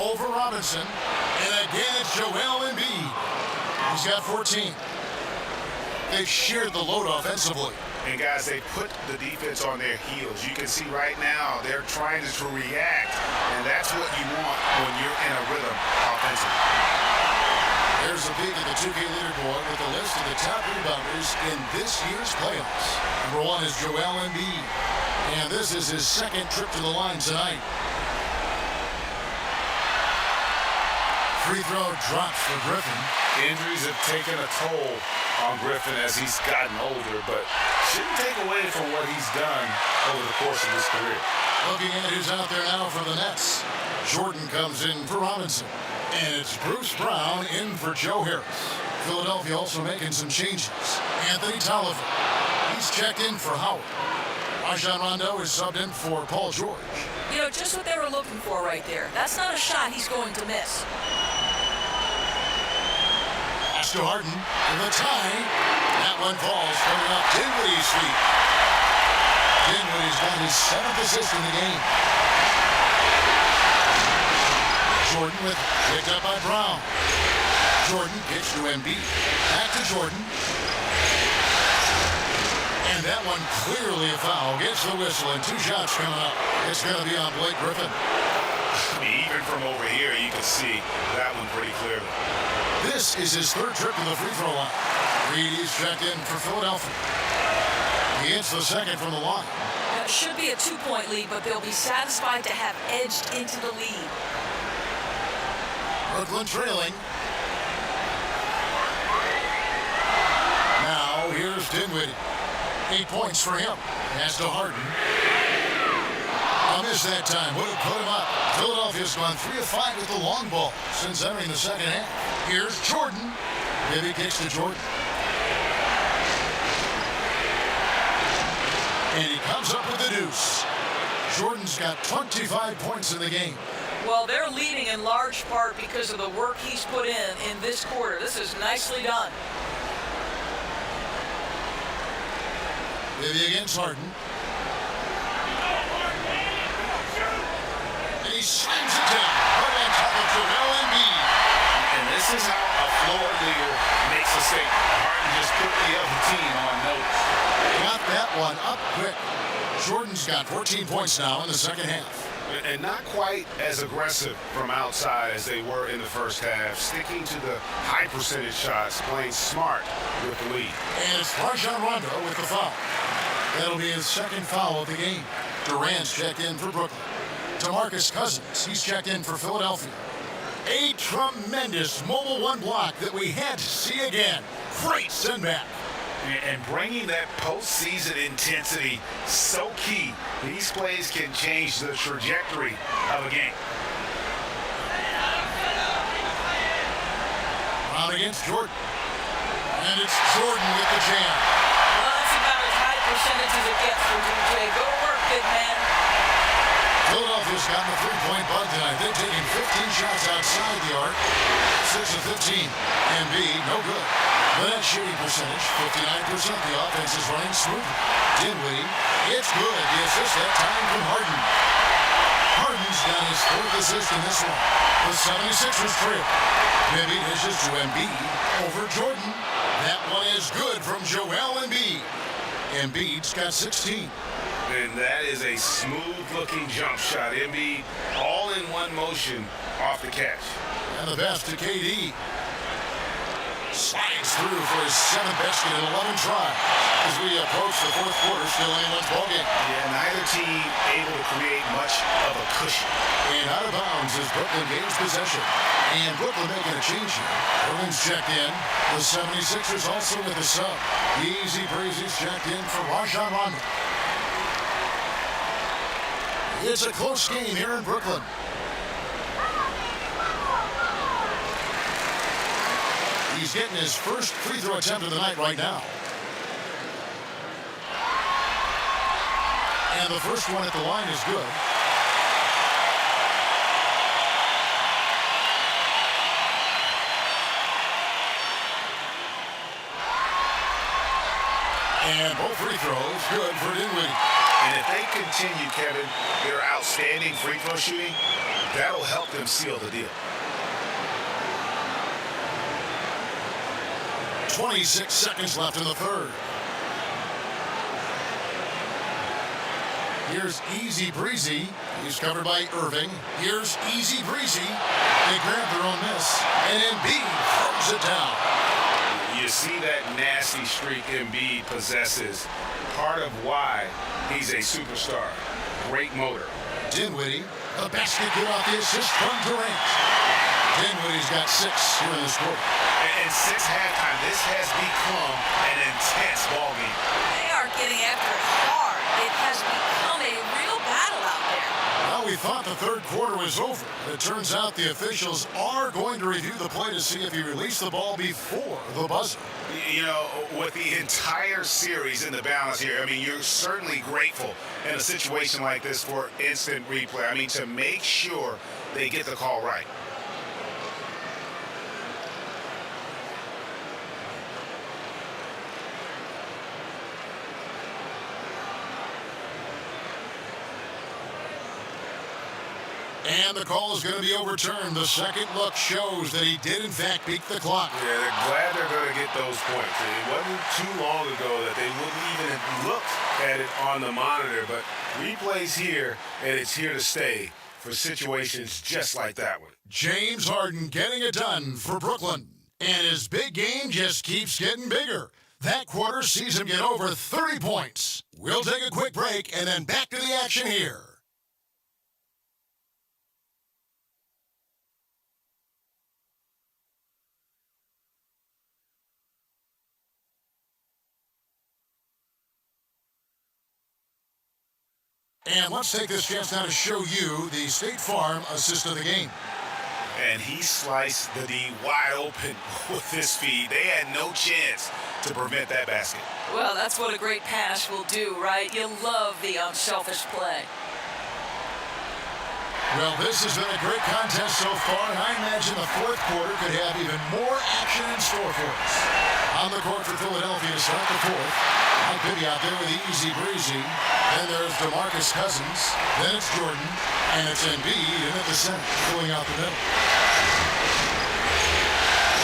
Over Robinson, and again it's Joel Embiid. He's got 14. They've shared the load offensively. And guys, they put the defense on their heels. You can see right now they're trying to react, and that's what you want when you're in a rhythm offensively. There's a peek at the 2K leaderboard with a list of the top rebounders in this year's playoffs. Number 1 is Joel Embiid, and this is his 2nd trip to the line tonight. Free throw drops for Griffin. Injuries have taken a toll on Griffin as he's gotten older, but shouldn't take away from what he's done over the course of his career. Looking at who's out there now for the Nets. Jordan comes in for Robinson. And it's Bruce Brown in for Joe Harris. Philadelphia also making some changes. Anthony Tolliver. He's checked in for Howard. Rajon Rondo is subbed in for Paul George. You know, just what they were looking for right there. That's not a shot he's going to miss. Pass to Harden for the tie. That one falls coming up Dinwiddie's feet. Dinwiddie's got his 7th assist in the game. Jordan with picked up by Brown. Jordan pitch to Embiid. Back to Jordan. And that one clearly a foul. Gets the whistle and 2 shots coming up. It's going to be on Blake Griffin. I mean, even from over here, you can see that one pretty clearly. This is his 3rd trip to the free throw line. Reedy's checked in for Philadelphia. He hits the 2nd from the line. That should be a 2-point lead, but they'll be satisfied to have edged into the lead. Brooklyn trailing. Now here's Dinwiddie. 8 points for him. Pass to Harden. A miss that time. Would have put him up. Philadelphia's gone 3 of 5 with the long ball since entering the second half. Here's Jordan. Bibby kicks to Jordan. And he comes up with the deuce. Jordan's got 25 points in the game. Well, they're leading in large part because of the work he's put in this quarter. This is nicely done. Bibby against Harden. And he slams it down. Right on top of Joel Embiid. And this is how a floor leader makes a statement. Harden just put the other team on notice. Got that one up quick. Jordan's got 14 points now in the second half. And not quite as aggressive from outside as they were in the first half. Sticking to the high percentage shots, playing smart with the lead. And it's Rajon Rondo with the foul. That'll be his 2nd foul of the game. Durant's checked in for Brooklyn. DeMarcus Cousins, he's checked in for Philadelphia. A tremendous mobile 1 block that we had to see again. Great send back. And bringing that postseason intensity so key. These plays can change the trajectory of a game. Brown against Jordan. And it's Jordan with the jam. Well, that's about as high percentage as it gets for DJ. Go to work, big man. Philadelphia's gotten a 3-point bug tonight. They've taken 15 shots outside the arc. 6 of 15. Embiid, no good. The net shooting percentage, 59%. The offense is running smoothly. Dinwiddie, it's good. The assist that time from Harden. Harden's got his 4th assist in this one. The 76ers trail. Bibby dishes to Embiid over Jordan. That one is good from Joel Embiid. Embiid's got 16. And that is a smooth-looking jump shot. Embiid all in one motion off the catch. And the best to KD. Slides through for his 7th basket in 11 tries. As we approach the 4th quarter, still anyone's ballgame. Yeah, neither team able to create much of a cushion. And out of bounds as Brooklyn gains possession. And Brooklyn making a change here. Irvin's checked in. The 76ers also with a sub. Easy Breezy's checked in for Rajon Rondo. It's a close game here in Brooklyn. He's getting his first free throw attempt of the night right now. And the first one at the line is good. And both free throws good for Dinwiddie. And if they continue, Kevin, their outstanding free throw shooting, that'll help them seal the deal. 26 seconds left in the 3rd. Here's Easy Breezy. He's covered by Irving. Here's Easy Breezy. They grab their own miss. And Embiid throws it down. You see that nasty streak Embiid possesses. Part of why he's a superstar. Great motor. Dinwiddie, a basket good off the assist from Durant. Dinwiddie's got 6 here in this quarter. And since halftime, this has become an intense ballgame. They are getting after it hard. It has become a real battle out there. Well, we thought the 3rd quarter was over. It turns out the officials are going to review the play to see if he released the ball before the buzzer. You know, with the entire series in the balance here, I mean, you're certainly grateful in a situation like this for instant replay. I mean, to make sure they get the call right. And the call is going to be overturned. The second look shows that he did, in fact, beat the clock. Yeah, they're glad they're going to get those points. It wasn't too long ago that they wouldn't even have looked at it on the monitor, but replay's here, and it's here to stay for situations just like that one. James Harden getting it done for Brooklyn. And his big game just keeps getting bigger. That quarter sees him get over 30 points. We'll take a quick break and then back to the action here. And let's take this chance now to show you the State Farm assist of the game. And he sliced the D wide open with his feed. They had no chance to prevent that basket. Well, that's what a great pass will do, right? You love the unselfish play. Well, this has been a great contest so far, and I imagine the fourth quarter could have even more action in store for us. On the court for Philadelphia to start the fourth. Mike Bibby out there with the easy breezy. Then there's DeMarcus Cousins. Then it's Jordan. And it's Embiid in at the center, filling out the middle.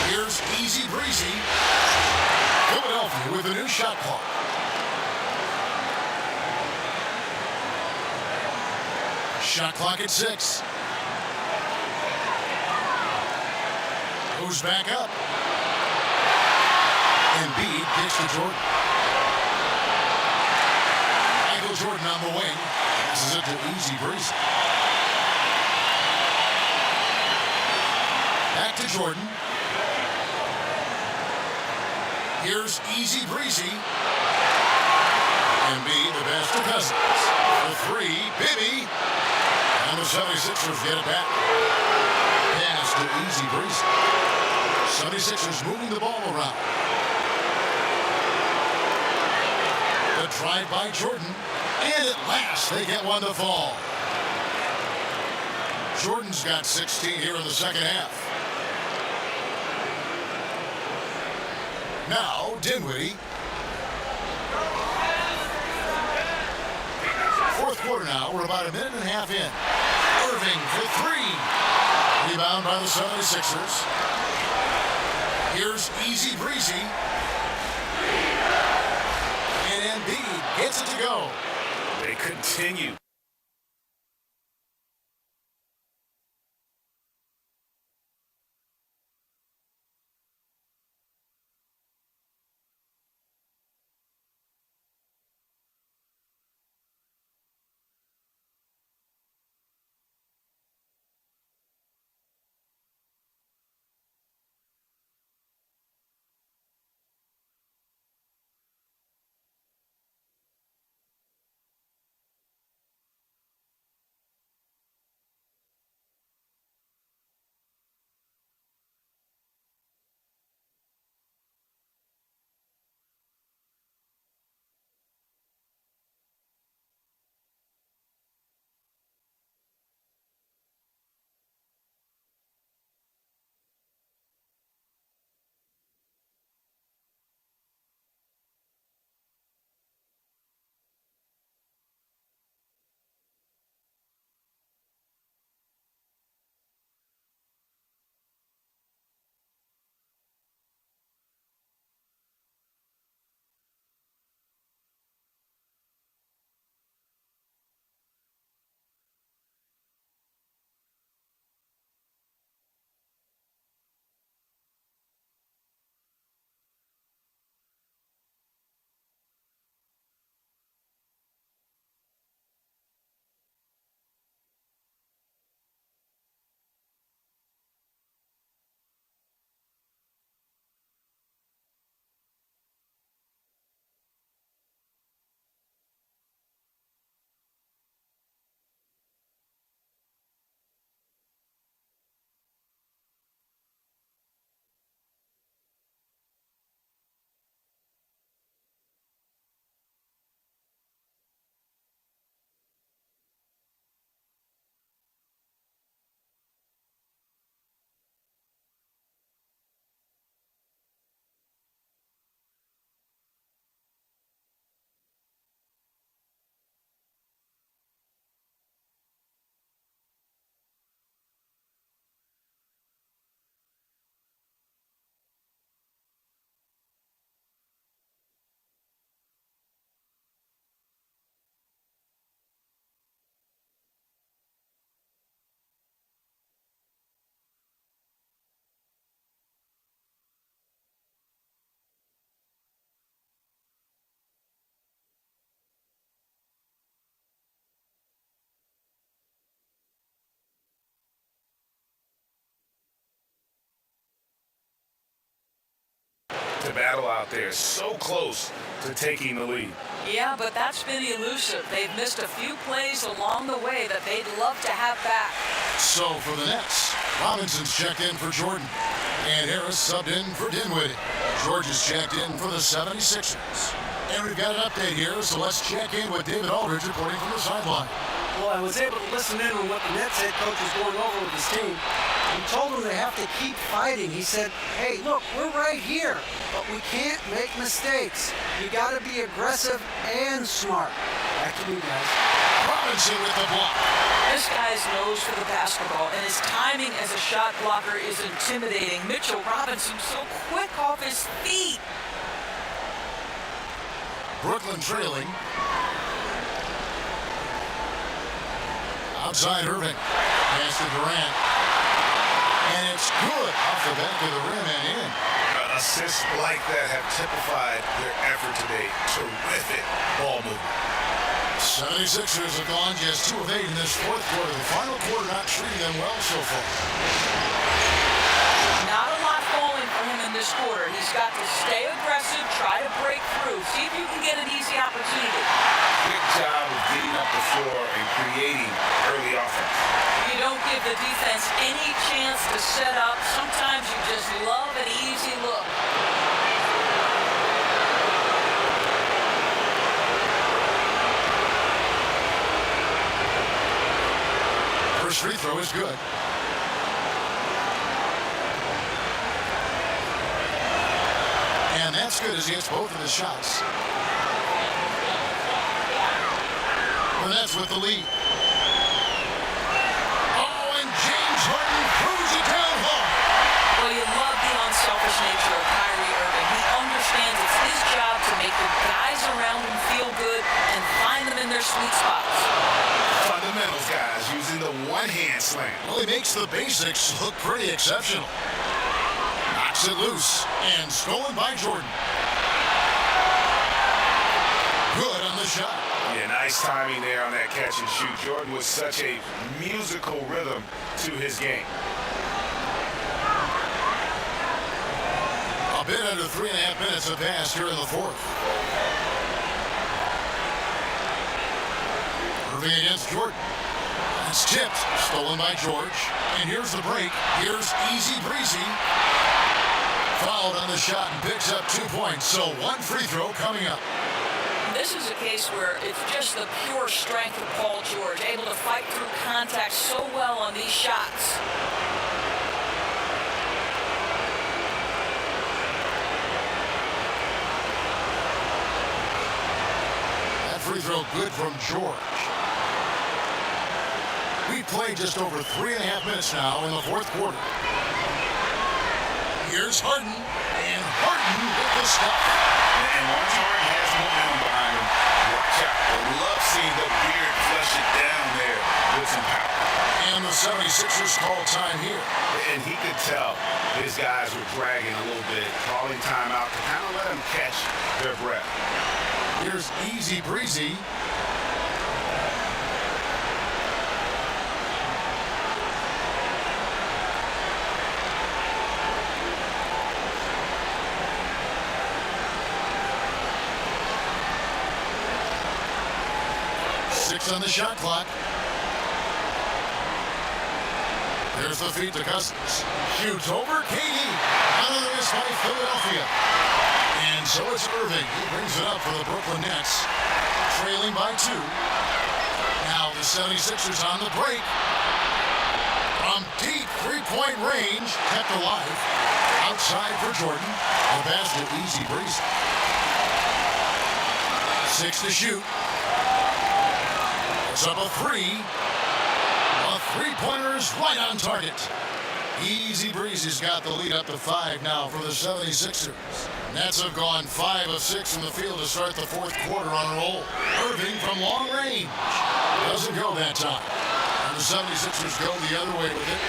Here's easy breezy. Philadelphia with a new shot clock. Shot clock at 6. Goes back up. Embiid kicks to Jordan. Michael Jordan on the wing. Passes it to Easy Breezy. Back to Jordan. Here's Easy Breezy. Embiid the pass to Cousins. For 3, Bibby. And the 76ers get it back. Pass to Easy Breezy. 76ers moving the ball around. The drive by Jordan. And at last they get one to fall. Jordan's got 16 here in the second half. Now, Dinwiddie. Fourth quarter now. We're about a minute and a half in. Irving for 3. Rebound by the 76ers. Here's Easy Breezy. And Embiid gets it to go. They continue. to battle out there, so close to taking the lead. Yeah, but that's been elusive. They've missed a few plays along the way that they'd love to have back. So for the Nets, Robinson's checked in for Jordan, and Harris subbed in for Dinwiddie. George is checked in for the 76ers. And we've got an update here, so let's check in with David Aldridge reporting from the sideline. Well, I was able to listen in on what the Nets head coach was going over with his team. He told them they have to keep fighting. He said, hey, look, we're right here, but we can't make mistakes. You got to be aggressive and smart. Back to you guys. Robinson with the block. This guy's nose for the basketball, and his timing as a shot blocker is intimidating. Mitchell Robinson so quick off his feet. Brooklyn trailing. Outside Irving. Pass to Durant. And it's good off the back of the rim and in. Assists like that have typified their effort today. Terrific ball movement. 76ers have gone just 2 of 8 in this fourth quarter. The final quarter not treating them well so far. Not a lot falling for him in this quarter. He's got to stay aggressive, try to break through, see if you can get an easy opportunity. Good job of getting up the floor and creating early offense. You don't give the defense any chance to set up. Sometimes you just love an easy look. First free throw is good. And that's good as he hits both of his shots. And that's with the lead. Oh, and James Harden throws it down hard. Well, you love the unselfish nature of Kyrie Irving. He understands it's his job to make the guys around him feel good and find them in their sweet spots. Fundamentals, guys, using the one-hand slam. Well, he makes the basics look pretty exceptional. Knocks it loose and stolen by Jordan. Good on the shot. Yeah, nice timing there on that catch and shoot. Jordan was such a musical rhythm to his game. A bit under 3.5 minutes have passed here in the fourth. Irving against Jordan. It's tipped, stolen by George. And here's the break. Here's Easy Breezy. Fouled on the shot and picks up 2 points. So 1 free throw coming up. This is a case where it's just the pure strength of Paul George, able to fight through contact so well on these shots. That free throw good from George. We played just over 3.5 minutes now in the fourth quarter. Here's Harden, and Harden with the stop. And once Harden has momentum behind him, watch out. I love seeing the beard flush it down there with some power. And the 76ers call time here. And he could tell his guys were dragging a little bit, calling timeout to kind of let them catch their breath. Here's Easy Breezy. On the shot clock. There's the feed to Cousins. Shoots over KD. Out of the miss by Philadelphia. And so it's Irving. He brings it up for the Brooklyn Nets. Trailing by 2. Now the 76ers on the break. From deep three-point range. Kept alive. Outside for Jordan. The basket Easy Breezy. 6 to shoot. Up a 3. A three-pointer is right on target. Easy Breezy's got the lead up to 5 now for the 76ers. Nets have gone 5 of 6 in the field to start the fourth quarter on a roll. Irving from long range. Doesn't go that time. And the 76ers go the other way with it.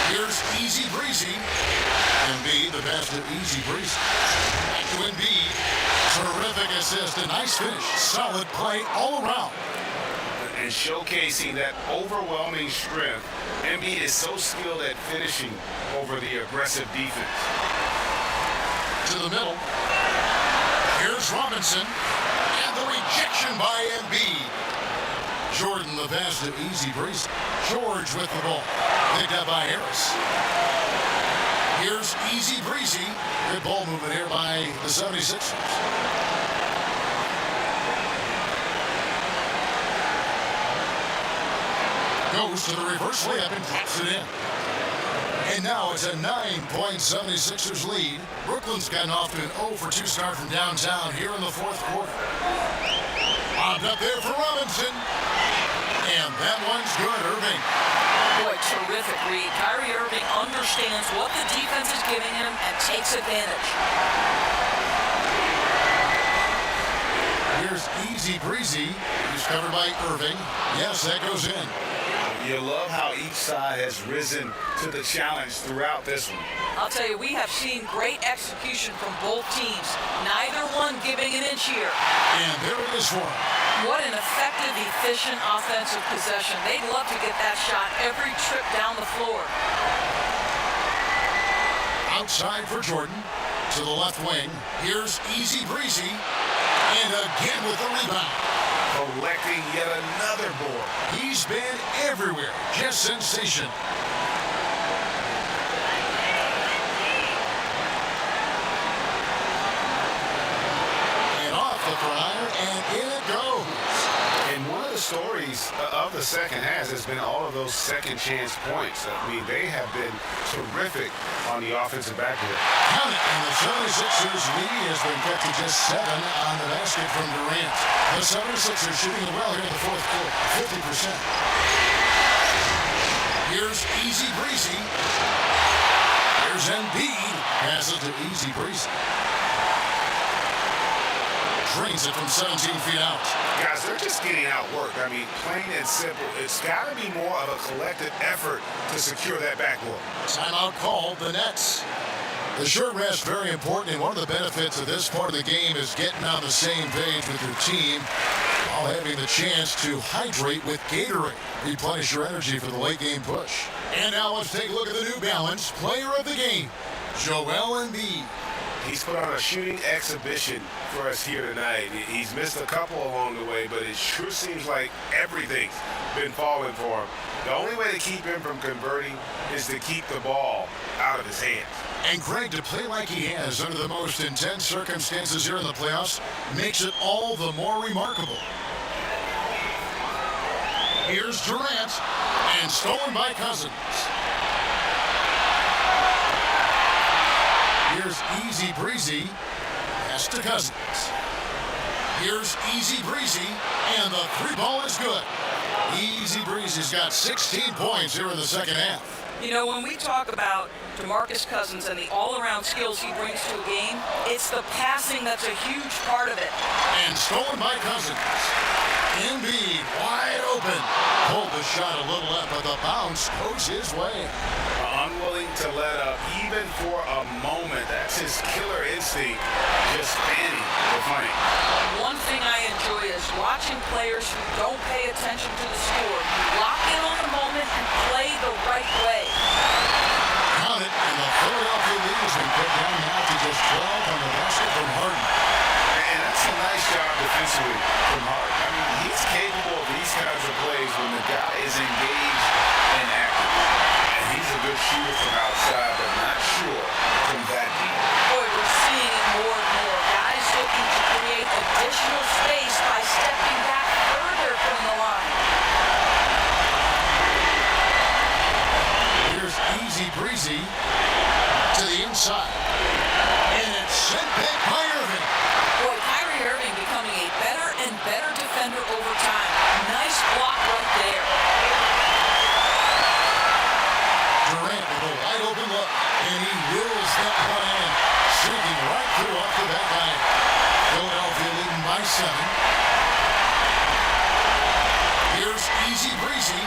Here's Easy Breezy. Embiid, the basket, Easy Breezy. Back to Embiid. Terrific assist, a nice finish. Solid play all around. And showcasing that overwhelming strength. Embiid is so skilled at finishing over the aggressive defense. to the middle. Here's Robinson. And the rejection by Embiid. Jordan the pass to Easy Breezy. George with the ball. Picked up by Harris. Here's Easy Breezy. Good ball movement here by the 76ers. Goes to the reverse layup and drops it in. And now it's a 9-point 76ers lead. Brooklyn's gotten off to an 0-for-2 start from downtown here in the fourth quarter. Bobbed up there for Robinson. And that one's good, Irving. Boy, terrific read. Kyrie Irving understands what the defense is giving him and takes advantage. Here's Easy Breezy. He's covered by Irving. Yes, that goes in. You love how each side has risen to the challenge throughout this one. I'll tell you, we have seen great execution from both teams. Neither one giving an inch here. And there it is for him. What an effective, efficient offensive possession. They'd love to get that shot every trip down the floor. Outside for Jordan. To the left wing. Here's Easy Breezy. And again with the rebound. Collecting yet another board. He's been everywhere. Just sensation. And off the prior, and in it goes. And one of the stories of the second half has been all of those second chance points. I mean, they have been terrific on the offensive backboard. Count it, and the 76ers lead has been cut to just 7 on the basket from Durant. The 76ers shooting well here in the fourth quarter, 50%. Here's Easy Breezy. Here's Embiid. Passes to Easy Breezy. Drains it from 17 feet out. Guys, they're just getting outworked. I mean, plain and simple. It's got to be more of a collective effort to secure that backboard. Timeout called, the Nets. The short rest, very important, and one of the benefits of this part of the game is getting on the same page with your team while having the chance to hydrate with Gatorade. Replenish your energy for the late game push. And now let's take a look at the New Balance player of the game, Joel Embiid. He's put on a shooting exhibition for us here tonight. He's missed a couple along the way, but it sure seems like everything's been falling for him. The only way to keep him from converting is to keep the ball out of his hands. And Greg, to play like he has under the most intense circumstances here in the playoffs makes it all the more remarkable. Here's Durant, and stolen by Cousins. Here's Easy Breezy, pass to Cousins. Here's Easy Breezy, and the three ball is good. Easy Breezy's got 16 points here in the second half. You know, when we talk about DeMarcus Cousins and the all-around skills he brings to a game, it's the passing that's a huge part of it. And stolen by Cousins. Embiid wide open. Pulled the shot a little up, but the bounce goes his way. Unwilling to let up even for a moment. That's his killer instinct, just fanning the flank. One thing I enjoy is watching players who don't pay attention to the score, lock in on the moment and play the right way. Count it, and the Philadelphia lead has been put down now to just 12 on the basket from Harden. And that's a nice job defensively from Harden. I mean, he's capable of these kinds of plays when the guy is engaged and active. And he's a good shooter from outside, but not sure from that deep. Boy, we're seeing it more and more. Guys looking to create additional space by stepping back further from the line. Here's Easy Breezy to the inside. And it's sent back by Irving. Boy, Kyrie Irving becoming a better and better defender over time. Nice block right there. Durant with a wide open look, and he wills that one in, streaking right through off the back line. Philadelphia leading by 7. Here's Easy Breezy,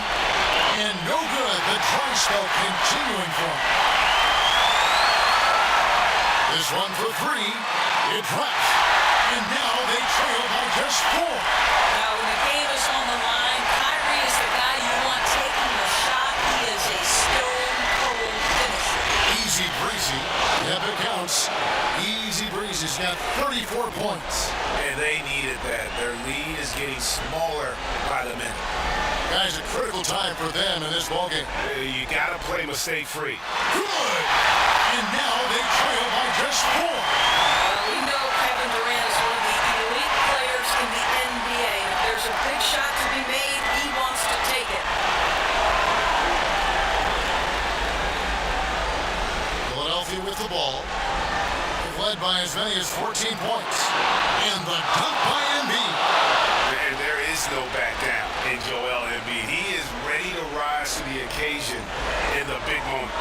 and no good. The dry spell continuing for him. This one for 3. It drops, and now they trail by just 4. Now, when the game is on the line, Kyrie is the guy you want taking the shot. He is a stone-cold finisher. Easy Breezy, yep, it counts. Easy He's got 34 points. And they needed that. Their lead is getting smaller by the minute. Guys, a critical time for them in this ballgame. You got to play mistake-free. Good! And now they trail by just 4. We know Kevin Durant is one of the elite players in the NBA. If there's a big shot to be made, he wants to take it. Philadelphia with the ball. They've led by as many as 14 points. And the dunk by Embiid. And there is no back down in Joel Embiid. He is ready to rise to the occasion in the big moments.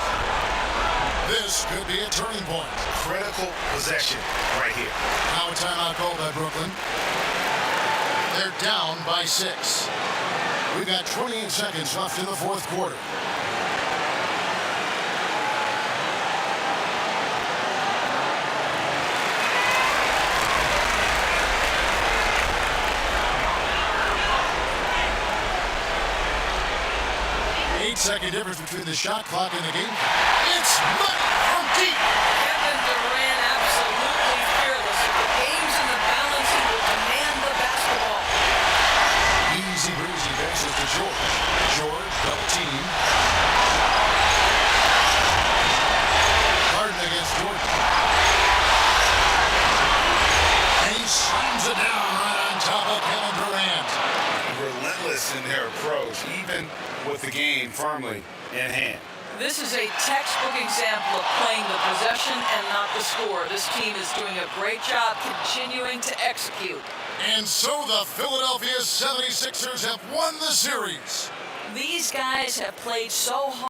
This could be a turning point. Critical possession right here. Now a timeout called by Brooklyn. They're down by 6. We've got 28 seconds left in the fourth quarter. Second difference between the shot clock and the game. It's money from deep. Kevin Durant absolutely fearless. If the game's in the balance, he will demand the basketball. Easy breezy passes to George. George double team. Harden against Jordan. And he slams it down right on top of Kevin Durant. Relentless in their approach, even with the game firmly in hand. This is a textbook example of playing the possession and not the score. This team is doing a great job continuing to execute. And so the Philadelphia 76ers have won the series. These guys have played so hard.